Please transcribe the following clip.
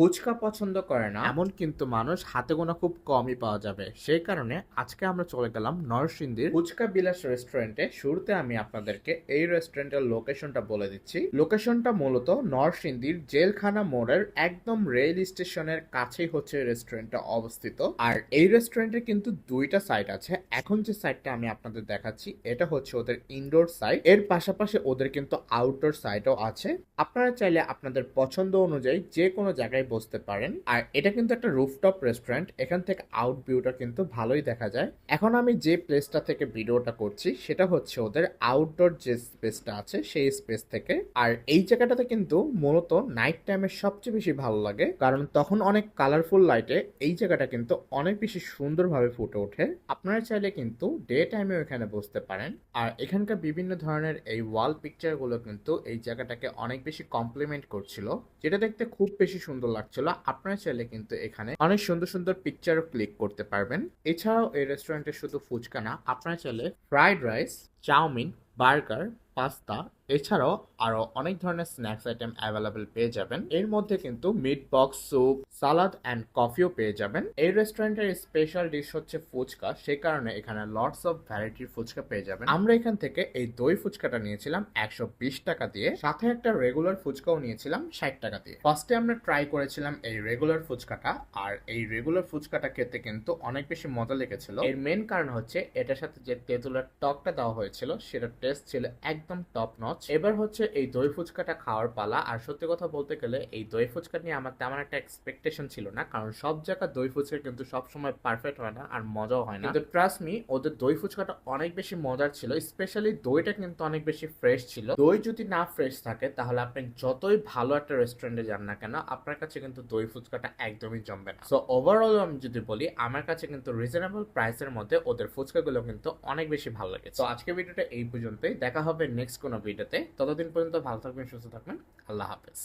ফুচকা পছন্দ করে না এমন কিন্তু মানুষ হাতে গোনা খুব কমই পাওয়া যাবে। সেই কারণে আজকে আমরা চলে গেলাম নরসিংদীর ফুচকা বিলাস রেস্টুরেন্টে। শুরুতে আমি আপনাদেরকে এই রেস্টুরেন্টের লোকেশনটা বলে দিচ্ছি। লোকেশনটা মূলত নরসিংদীর জেলখানা মোড়ের একদম রেল স্টেশনের কাছেই হচ্ছে রেস্টুরেন্টটা অবস্থিত। আর এই রেস্টুরেন্টে কিন্তু দুইটা সাইট আছে। এখন যে সাইটটা আমি আপনাদের দেখাচ্ছি এটা হচ্ছে ওদের ইনডোর সাইট, এর পাশাপাশি ওদের কিন্তু আউটডোর সাইটও আছে। আপনারা চাইলে আপনাদের পছন্দ অনুযায়ী যে কোনো জায়গায় বসতে পারেন। আর এটা কিন্তু একটা রুফটপ রেস্টুরেন্ট, এখান থেকে আউট ভিউটা কিন্তু ভালোই দেখা যায়। এখন আমি যে প্লেসটা থেকে ভিডিওটা করছি সেটা হচ্ছে ওদের আউটডোর যে স্পেসটা আছে সেই স্পেস থেকে। আর এই জায়গাটাতে কিন্তু মূলত নাইট টাইমে সবচেয়ে বেশি ভালো লাগে, কারণ তখন অনেক কালারফুল লাইটে এই জায়গাটা কিন্তু অনেক বেশি সুন্দরভাবে ফুটে ওঠে। আপনারা চাইলে কিন্তু ডে টাইমেও এখানে বসতে পারেন। আর এখানকার বিভিন্ন ধরনের এই ওয়াল পিকচার গুলো কিন্তু এই জায়গাটাকে অনেক বেশি কমপ্লিমেন্ট করছিল, যেটা দেখতে খুব বেশি সুন্দর লাগছিল। আপনারা চাইলে কিন্তু এখানে অনেক সুন্দর সুন্দর পিকচারও ক্লিক করতে পারবেন। এছাড়াও এই রেস্টুরেন্টে শুধু ফুচকা না, আপনারা চাইলে fried rice, chow mein, burger, pasta এছাড়াও আরো অনেক ধরনের স্ন্যাক্স আইটেম অ্যাভেলেবেল পেয়ে যাবেন। এর মধ্যে কিন্তু meat box, soup, salad and কফিও পেয়ে যাবেন। এই রেস্টুরেন্টের স্পেশাল ডিশ হচ্ছে ফুচকা, সেই কারণে এখানে লটস অফ ভ্যারাইটির ফুচকা পেয়ে যাবেন। আমরা এখান থেকে এই দই ফুচকাটা নিয়েছিলাম 120 টাকা দিয়ে, সাথে একটা রেগুলার ফুচকাও নিয়েছিলাম 60 টাকা দিয়ে। ফার্স্টে আমরা ট্রাই করেছিলাম এই রেগুলার ফুচকাটা, আর এই রেগুলার ফুচকাটা খেতে কিন্তু অনেক বেশি মজা লেগেছিল। এর মেন কারণ হচ্ছে এটার সাথে যে তেঁতুলের টকটা দেওয়া হয়েছিল সেটা টেস্ট ছিল একদম টপ নচ। এবার হচ্ছে এই দই ফুচকাটা খাওয়ার পালা। আর সত্যি কথা বলতে গেলে এই দই ফুচকা নিয়ে আমার তেমন একটা এক্সপেকটেশন ছিল না, কারণ সব জায়গায় দই ফুচকা কিন্তু সবসময় পারফেক্ট হয় না আর মজাও হয় না। কিন্তু ট্রাস্ট মি, ওদের দই ফুচকাটা অনেক বেশি মজার ছিল। স্পেশালি দইটা কিন্তু অনেক বেশি ফ্রেশ ছিল। দই যদি না ফ্রেশ থাকে তাহলে আপনি যতই ভালো একটা রেস্টুরেন্টে যান না কেন, আপনার কাছে কিন্তু দই ফুচকাটা একদমই জমবে না। সো ওভারঅল আমি যদি বলি, আমার কাছে কিন্তু রিজনেবল প্রাইসের মধ্যে ওদের ফুচকাগুলো কিন্তু অনেক বেশি ভালো লাগে। তো আজকে ভিডিওটা এই পর্যন্তই, দেখা হবে নেক্সট কোনো ভিডিওতে। ততদিন পর্যন্ত ভালো থাকবেন, সুস্থ থাকবেন। আল্লাহ হাফেজ।